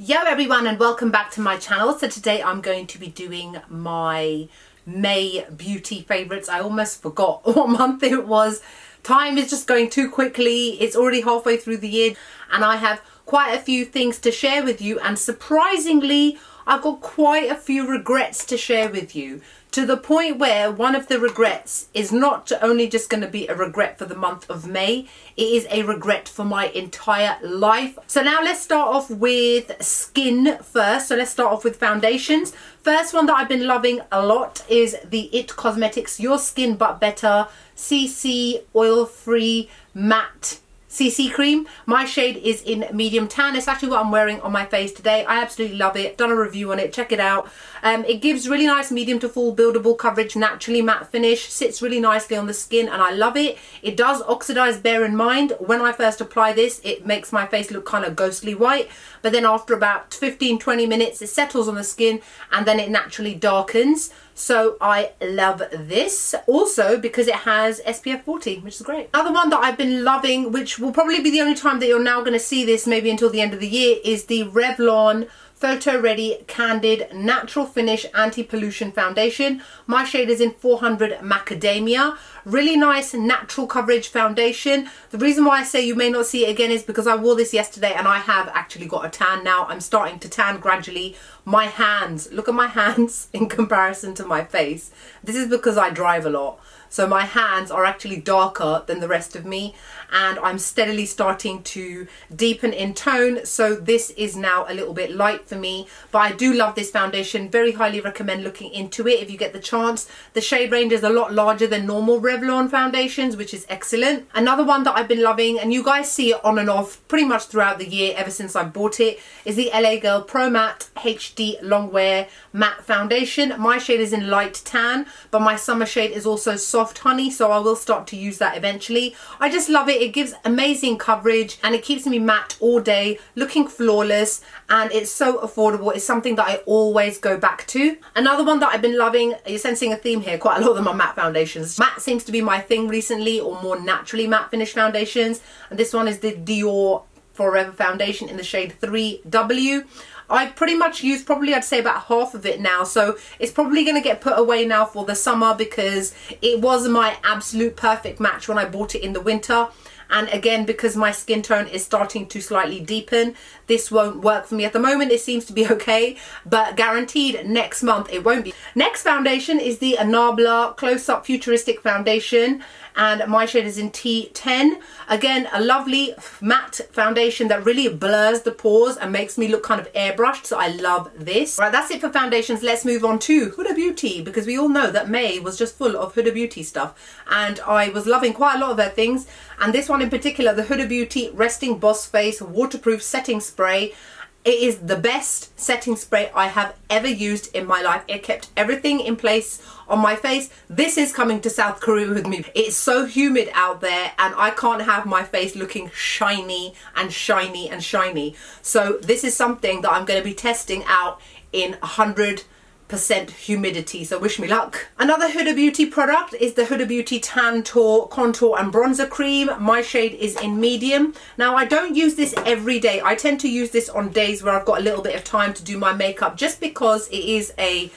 Yo everyone, and welcome back to my channel. So today I'm going to be doing my May beauty favorites. I almost forgot what month it was. Time is just going too quickly. It's already halfway through the year and I have quite a few things to share with you, and surprisingly I've got quite a few regrets to share with you, to the point where one of the regrets is not only just going to be a regret for the month of May, it is a regret for my entire life. So now let's start off with skin first. So let's start off with foundations. First one that I've been loving a lot is the IT Cosmetics Your Skin But Better CC Oil Free Matte CC cream. My shade is in medium tan. It's actually what I'm wearing on my face today. I absolutely love it. Done a review on it. Check it out. It gives really nice medium to full buildable coverage, naturally matte finish. Sits really nicely on the skin and I love it. It does oxidize, bear in mind. When I first apply this, it makes my face look kind of ghostly white. But then after about 15-20 minutes, it settles on the skin and then it naturally darkens. So I love this also because it has SPF 40, which is great. Another one that I've been loving, which will probably be the only time that you're now going to see this, maybe until the end of the year, is the Revlon Photoready Candid Natural Finish Anti-Pollution Foundation. My shade is in 400 Macadamia. Really nice natural coverage foundation. The reason why I say you may not see it again is because I wore this yesterday and I have actually got a tan now. I'm starting to tan gradually. My hands, look at my hands in comparison to my face. This is because I drive a lot. So my hands are actually darker than the rest of me and I'm steadily starting to deepen in tone. So this is now a little bit light for me, but I do love this foundation. Very highly recommend looking into it if you get the chance. The shade range is a lot larger than normal Revlon foundations, which is excellent. Another one that I've been loving, and you guys see it on and off pretty much throughout the year ever since I bought it, is the LA Girl Pro Matte HD Longwear Matte Foundation. My shade is in light tan, but my summer shade is also soft honey, so I will start to use that eventually. I just love it. It gives amazing coverage and it keeps me matte all day, looking flawless, and it's so affordable. It's something that I always go back to. Another one that I've been loving, you're sensing a theme here, quite a lot of them are matte foundations. Matte seems to be my thing recently, or more naturally matte finish foundations, and this one is the Dior Forever foundation in the shade 3W. I pretty much used probably, I'd say, about half of it now, so it's probably going to get put away now for the summer because it was my absolute perfect match when I bought it in the winter. And again, because my skin tone is starting to slightly deepen, this won't work for me at the moment. It seems to be okay, but guaranteed next month it won't be. Next foundation is the Nabla Close Up Futuristic foundation, and my shade is in T10. Again, a lovely matte foundation that really blurs the pores and makes me look kind of airbrushed, so I love this. Right, that's it for foundations. Let's move on to Huda Beauty, because we all know that May was just full of Huda Beauty stuff and I was loving quite a lot of their things, and this one in particular, the Huda Beauty Resting Boss Face Waterproof Setting Spray. It is the best setting spray I have ever used in my life. It kept everything in place on my face. This is coming to South Korea with me. It's so humid out there and I can't have my face looking shiny and shiny and shiny. So this is something that I'm going to be testing out in 100% humidity, so wish me luck. Another Huda Beauty product is the Huda Beauty Tan Tour Contour and Bronzer Cream. My shade is in medium. Now I don't use this every day. I tend to use this on days where I've got a little bit of time to do my makeup, just because it is a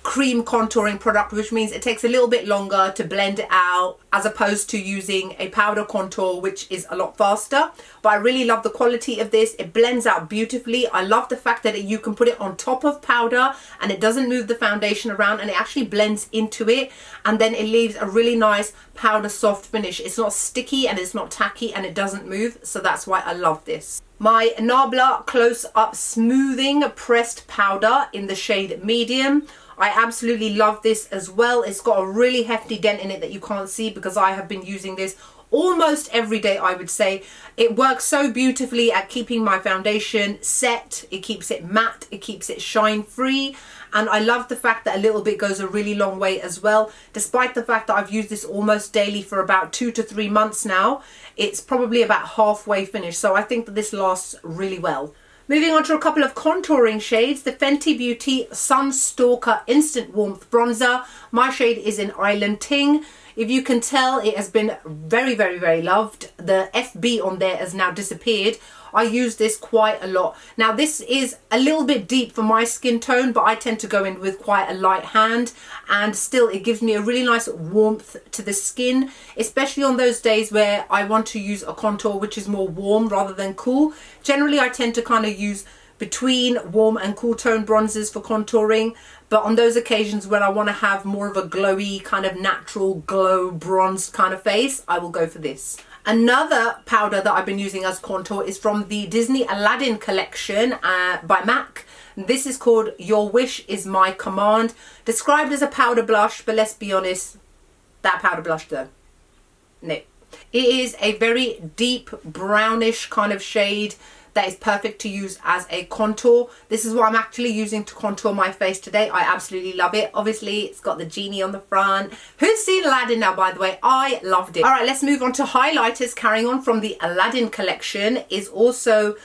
cream contouring product, which means it takes a little bit longer to blend it out as opposed to using a powder contour, which is a lot faster. But I really love the quality of this. It blends out beautifully. I love the fact that you can put it on top of powder and it doesn't move the foundation around, and it actually blends into it, and then it leaves a really nice powder soft finish. It's not sticky and it's not tacky and it doesn't move, so that's why I love this. My Nabla Close Up Smoothing Pressed Powder in the shade medium. I absolutely love this as well. It's got a really hefty dent in it that you can't see because I have been using this almost every day, I would say. It works so beautifully at keeping my foundation set. It keeps it matte, it keeps it shine free, and I love the fact that a little bit goes a really long way as well. Despite the fact that I've used this almost daily for about 2 to 3 months now, it's probably about halfway finished, so I think that this lasts really well. Moving on to a couple of contouring shades, the Fenty Beauty Sunstalker Instant Warmth Bronzer. My shade is in Island Ting. If you can tell, it has been very, very, very loved. The FB on there has now disappeared. I use this quite a lot. Now this is a little bit deep for my skin tone, but I tend to go in with quite a light hand, and still it gives me a really nice warmth to the skin, especially on those days where I want to use a contour which is more warm rather than cool. Generally I tend to kind of use between warm and cool tone bronzers for contouring, but on those occasions when I want to have more of a glowy kind of natural glow bronze kind of face, I will go for this. Another powder that I've been using as contour is from the Disney Aladdin collection by MAC. This is called Your Wish Is My Command, described as a powder blush, but let's be honest, that powder blush though, no. It is a very deep brownish kind of shade that is perfect to use as a contour. This is what I'm actually using to contour my face today. I absolutely love it. Obviously, it's got the genie on the front. Who's seen Aladdin now, by the way? I loved it. All right, let's move on to highlighters. Carrying on from the Aladdin collection is also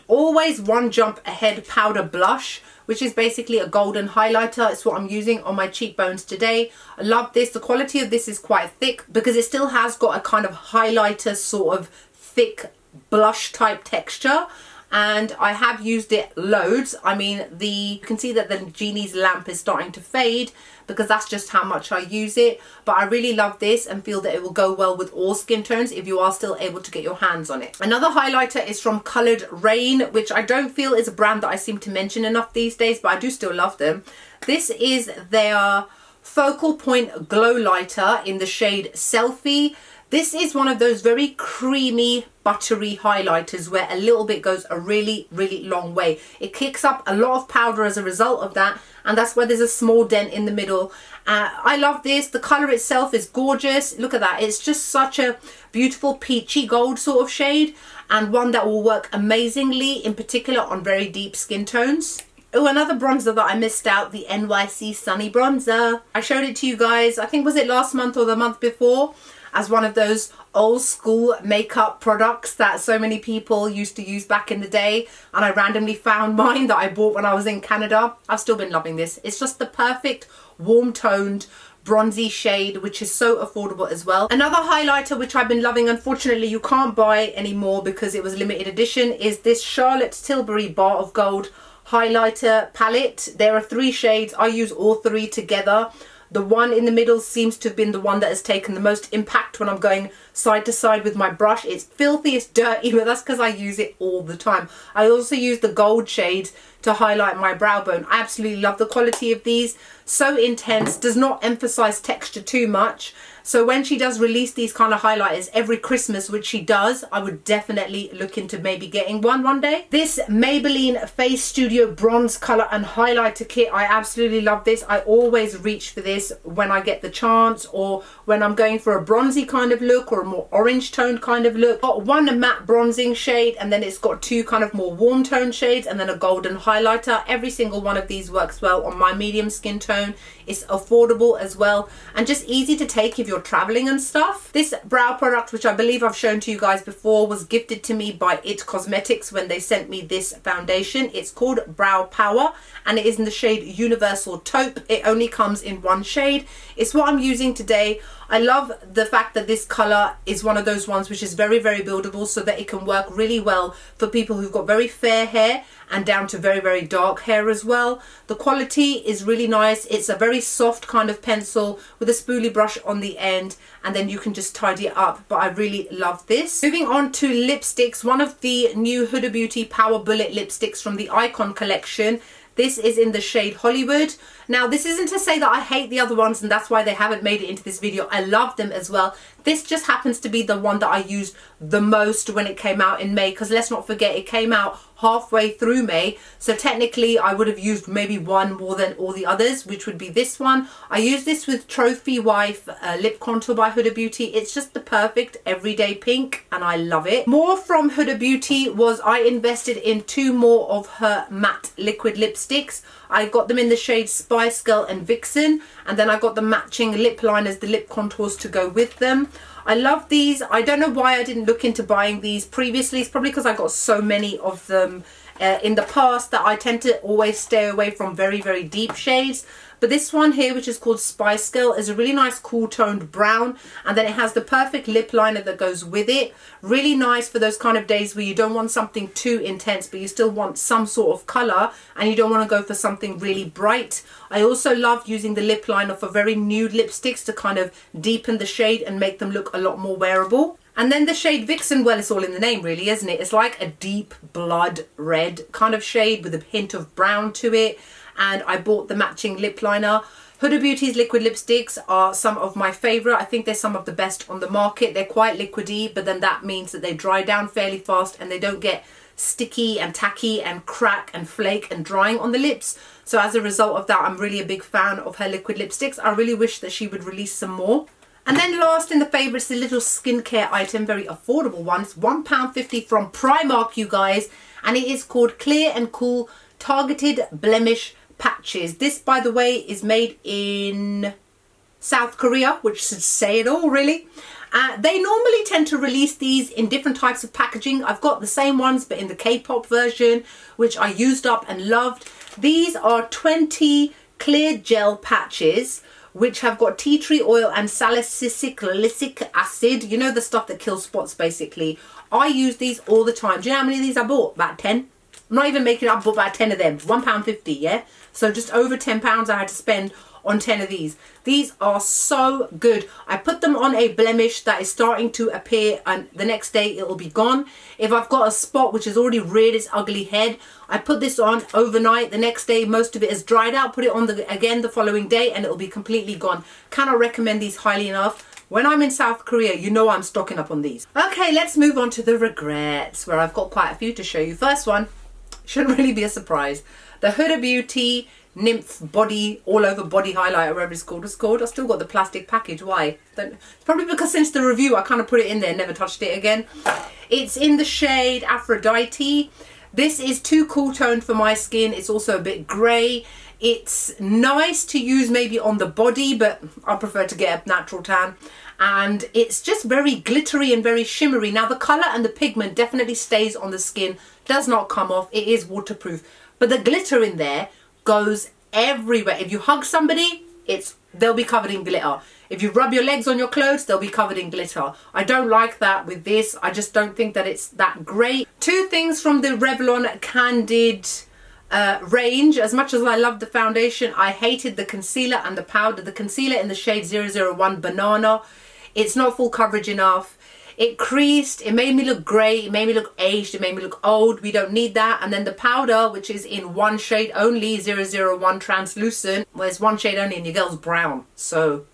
Always One Jump Ahead Powder Blush, which is basically a golden highlighter. It's what I'm using on my cheekbones today. I love this. The quality of this is quite thick because it still has got a kind of highlighter sort of thick blush type texture, and I have used it loads. I mean, you can see that the genie's lamp is starting to fade because that's just how much I use it, but I really love this and feel that it will go well with all skin tones if you are still able to get your hands on it. Another highlighter is from Coloured Rain, which I don't feel is a brand that I seem to mention enough these days, but I do still love them. This is their Focal Point Glow Lighter in the shade Selfie. This is one of those very creamy, buttery highlighters where a little bit goes a really, really long way. It kicks up a lot of powder as a result of that, and that's where there's a small dent in the middle. I love this. The colour itself is gorgeous. Look at that. It's just such a beautiful peachy gold sort of shade, and one that will work amazingly, in particular on very deep skin tones. Oh, another bronzer that I missed out, the NYC Sunny Bronzer. I showed it to you guys, I think was it last month or the month before, as one of those old school makeup products that so many people used to use back in the day, and I randomly found mine that I bought when I was in Canada. I've still been loving this. It's just the perfect warm toned bronzy shade, which is so affordable as well. Another highlighter which I've been loving, unfortunately you can't buy anymore because it was limited edition, is this Charlotte Tilbury Bar of Gold highlighter palette. There are 3 shades. I use all 3 together. The one in the middle seems to have been the one that has taken the most impact when I'm going side to side with my brush. It's filthy, it's dirty, but that's because I use it all the time. I also use the gold shade to highlight my brow bone. I absolutely love the quality of these. So intense, does not emphasize texture too much. So when she does release these kind of highlighters every Christmas, which she does, I would definitely look into maybe getting one day. This Maybelline Face Studio Bronze Color and Highlighter Kit, I absolutely love this. I always reach for this when I get the chance, or when I'm going for a bronzy kind of look or a more orange toned kind of look. Got one matte bronzing shade, and then it's got 2 kind of more warm tone shades, and then a golden highlighter. Every single one of these works well on my medium skin tone. It's affordable as well, and just easy to take if you're traveling and stuff. This brow product, which I believe I've shown to you guys before, was gifted to me by It Cosmetics when they sent me this foundation. It's called Brow Power, and it is in the shade Universal Taupe. It only comes in 1 shade. It's what I'm using today. I love the fact that this color is one of those ones which is very, very buildable, so that it can work really well for people who've got very fair hair and down to very, very dark hair as well. The quality is really nice. It's a very soft kind of pencil with a spoolie brush on the end, and then you can just tidy it up, but I really love this. Moving on to lipsticks, one of the new Huda Beauty Power Bullet lipsticks from the Icon collection. This is in the shade Hollywood. Now, this isn't to say that I hate the other ones and that's why they haven't made it into this video. I love them as well. This just happens to be the one that I used the most when it came out in May, because let's not forget it came out halfway through May, so technically I would have used maybe one more than all the others, which would be this one. I use this with Trophy Wife Lip Contour by Huda Beauty. It's just the perfect everyday pink and I love it. More from Huda Beauty was I invested in 2 more of her matte liquid lipsticks. I got them in the shades Spice Girl and Vixen, and then I got the matching lip liners, the lip contours to go with them. I love these. I don't know why I didn't look into buying these previously. It's probably because I got so many of them in the past that I tend to always stay away from very, very deep shades. But this one here, which is called Spice Girl, is a really nice cool toned brown. And then it has the perfect lip liner that goes with it. Really nice for those kind of days where you don't want something too intense, but you still want some sort of colour and you don't want to go for something really bright. I also love using the lip liner for very nude lipsticks to kind of deepen the shade and make them look a lot more wearable. And then the shade Vixen, well, it's all in the name really, isn't it? It's like a deep blood red kind of shade with a hint of brown to it. And I bought the matching lip liner. Huda Beauty's liquid lipsticks are some of my favourite. I think they're some of the best on the market. They're quite liquidy, but then that means that they dry down fairly fast and they don't get sticky and tacky and crack and flake and drying on the lips. So as a result of that, I'm really a big fan of her liquid lipsticks. I really wish that she would release some more. And then last in the favourites, the little skincare item, very affordable one. It's £1.50 from Primark, you guys. And it is called Clear and Cool Targeted Blemish Patches. This, by the way, is made in South Korea, which should say it all really. They normally tend to release these in different types of packaging. I've got the same ones but in the K-pop version, which I used up and loved. These are 20 clear gel patches which have got tea tree oil and salicylic acid. You know, the stuff that kills spots basically. I use these all the time. Do you know how many of these I bought? About 10. I'm not even making it up, I bought about 10 of them. £1.50, yeah? So just over £10 I had to spend on 10 of these. These are so good. I put them on a blemish that is starting to appear and the next day it will be gone. If I've got a spot which has already reared its ugly head, I put this on overnight. The next day most of it is dried out. Put it on again the following day and it will be completely gone. Cannot recommend these highly enough. When I'm in South Korea, you know I'm stocking up on these. Okay, let's move on to the regrets, where I've got quite a few to show you. First one, shouldn't really be a surprise. The Huda Beauty Nymph Body All Over Body Highlighter, whatever it's called. I've still got the plastic package. Why? It's probably because since the review I kind of put it in there, never touched it again. It's in the shade Aphrodite. This is too cool toned for my skin. It's also a bit grey. It's nice to use maybe on the body, but I prefer to get a natural tan. And it's just very glittery and very shimmery. Now the colour and the pigment definitely stays on the skin, does not come off. It is waterproof. But the glitter in there goes everywhere. If you hug somebody, they'll be covered in glitter. If you rub your legs on your clothes, they'll be covered in glitter. I don't like that with this. I just don't think that it's that great. Two things from the Revlon Candid range. As much as I love the foundation, I hated the concealer and the powder. The concealer in the shade 001 Banana. It's not full coverage enough. It creased, it made me look grey, it made me look aged, it made me look old. We don't need that. And then the powder, which is in one shade only, 001 Translucent, well, it's one shade only and your girl's brown. So,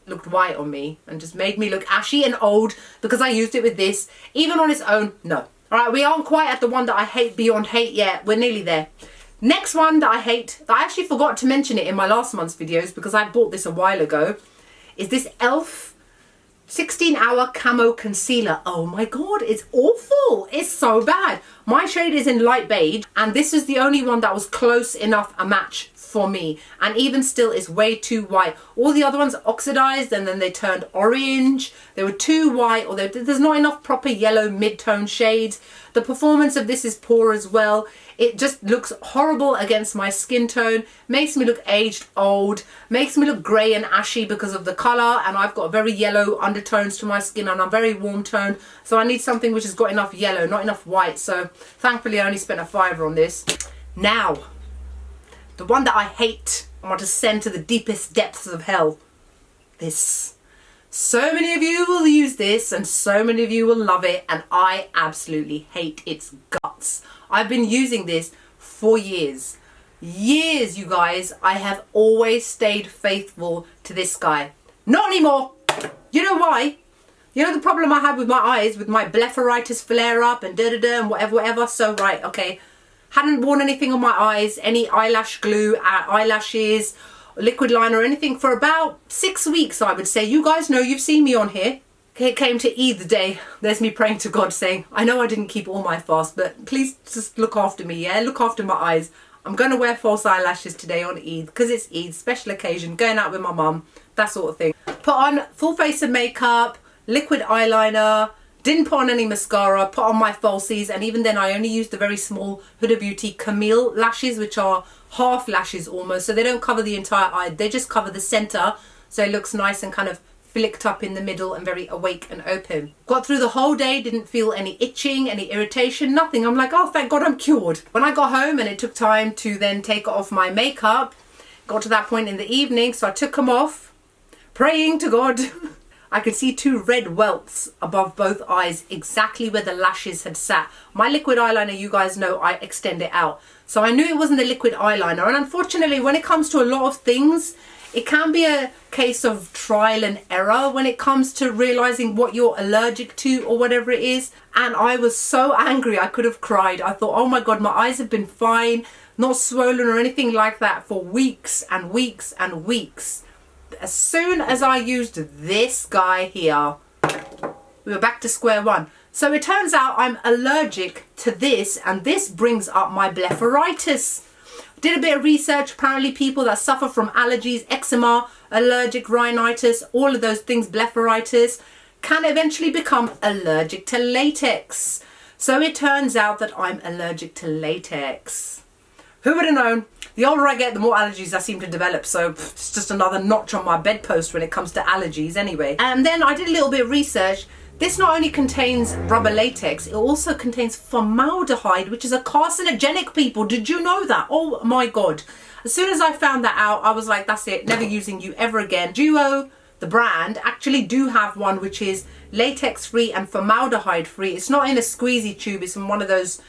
looked white on me and just made me look ashy and old because I used it with this. Even on its own, no. Alright, we aren't quite at the one that I hate beyond hate yet. We're nearly there. Next one that I hate, that I actually forgot to mention it in my last month's videos because I bought this a while ago, is this e.l.f. 16-hour camo concealer. Oh my god, it's awful. It's so bad. My shade is in light beige and this is the only one that was close enough a match for me, and even still it's way too white. All the other ones oxidized and then they turned orange. They were too white, or there's not enough proper yellow mid-tone shades. The performance of this is poor as well. It just looks horrible against my skin tone, makes me look aged, old, makes me look grey and ashy because of the colour, and I've got very yellow undertones to my skin and I'm very warm toned, so I need something which has got enough yellow, not enough white. So thankfully I only spent £5 on this. Now, the one that I hate, I want to send to the deepest depths of hell. This. So many of you will use this and so many of you will love it, and I absolutely hate its guts. I've been using this for years. Years, you guys. I have always stayed faithful to this guy. Not anymore. You know why? You know the problem I had with my eyes, with my blepharitis flare up and da-da-da and whatever. So, right, okay. Hadn't worn anything on my eyes, any eyelash glue, eyelashes, liquid liner or anything for about 6 weeks, I would say. You guys know, you've seen me on here. It came to Eid the day. There's me praying to God saying, I know I didn't keep all my fast, but please just look after me, yeah? Look after my eyes. I'm going to wear false eyelashes today on Eid because it's Eid, special occasion, going out with my mum, that sort of thing. Put on full face of makeup, liquid eyeliner, Didn't put on any mascara, put on my falsies, and even then I only used the very small Huda Beauty Camille lashes, which are half lashes almost, so they don't cover the entire eye, they just cover the center, so it looks nice and kind of flicked up in the middle and very awake and open. Got through the whole day, didn't feel any itching, any irritation, nothing. I'm like, oh, thank God I'm cured. When I got home and it took time to then take off my makeup, got to that point in the evening, so I took them off, praying to God. I could see 2 red welts above both eyes, exactly where the lashes had sat. My liquid eyeliner, you guys know, I extend it out. So I knew it wasn't the liquid eyeliner. And unfortunately, when it comes to a lot of things, it can be a case of trial and error when it comes to realizing what you're allergic to or whatever it is. And I was so angry, I could have cried. I thought, oh my God, my eyes have been fine, not swollen or anything like that for weeks and weeks and weeks. As soon as I used this guy here, we were back to square one. So it turns out I'm allergic to this, and this brings up my blepharitis. Did a bit of research. Apparently people that suffer from allergies, eczema, allergic rhinitis, all of those things, blepharitis, can eventually become allergic to latex. So it turns out that I'm allergic to latex. Who would have known? The older I get, the more allergies I seem to develop. So it's just another notch on my bedpost when it comes to allergies anyway. And then I did a little bit of research. This not only contains rubber latex, it also contains formaldehyde, which is a carcinogenic, people. Did you know that? Oh my God. As soon as I found that out, I was like, that's it, never using you ever again. Duo, the brand, actually do have one which is latex free and formaldehyde free. It's not in a squeezy tube, it's in one of those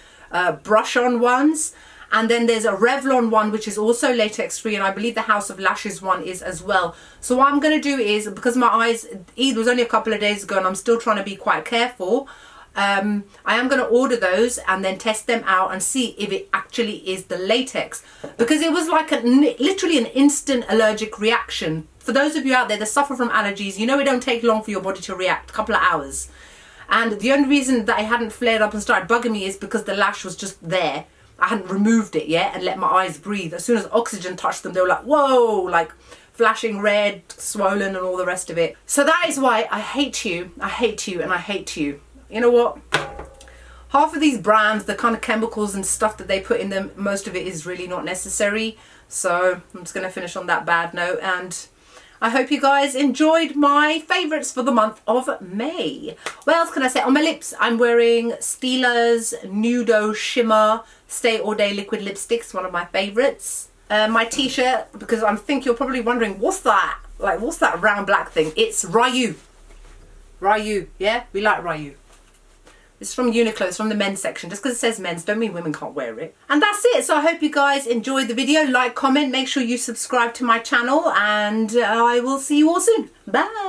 brush on ones. And then there's a Revlon one which is also latex free, and I believe the House of Lashes one is as well. So what I'm going to do is, because my eyes, Eid was only a couple of days ago and I'm still trying to be quite careful, I am going to order those and then test them out and see if it actually is the latex. Because it was like literally an instant allergic reaction. For those of you out there that suffer from allergies, you know it don't take long for your body to react, a couple of hours. And the only reason that it hadn't flared up and started bugging me is because the lash was just there. I hadn't removed it yet and let my eyes breathe. As soon as oxygen touched them, they were like, whoa, like flashing red, swollen and all the rest of it. So that is why I hate you, I hate you, and I hate you. You know what? Half of these brands, the kind of chemicals and stuff that they put in them, most of it is really not necessary. So I'm just going to finish on that bad note, and I hope you guys enjoyed my favourites for the month of May. What else can I say? On my lips, I'm wearing Stila's Nudo Shimmer Stay All Day Liquid Lipsticks, one of my favourites. My t-shirt, because I think you're probably wondering, what's that? Like, what's that round black thing? It's Ryu. Ryu, yeah? We like Ryu. It's from Uniqlo, it's from the men's section. Just because it says men's don't mean women can't wear it. And that's it. So I hope you guys enjoyed the video. Like, comment, make sure you subscribe to my channel, and I will see you all soon. Bye.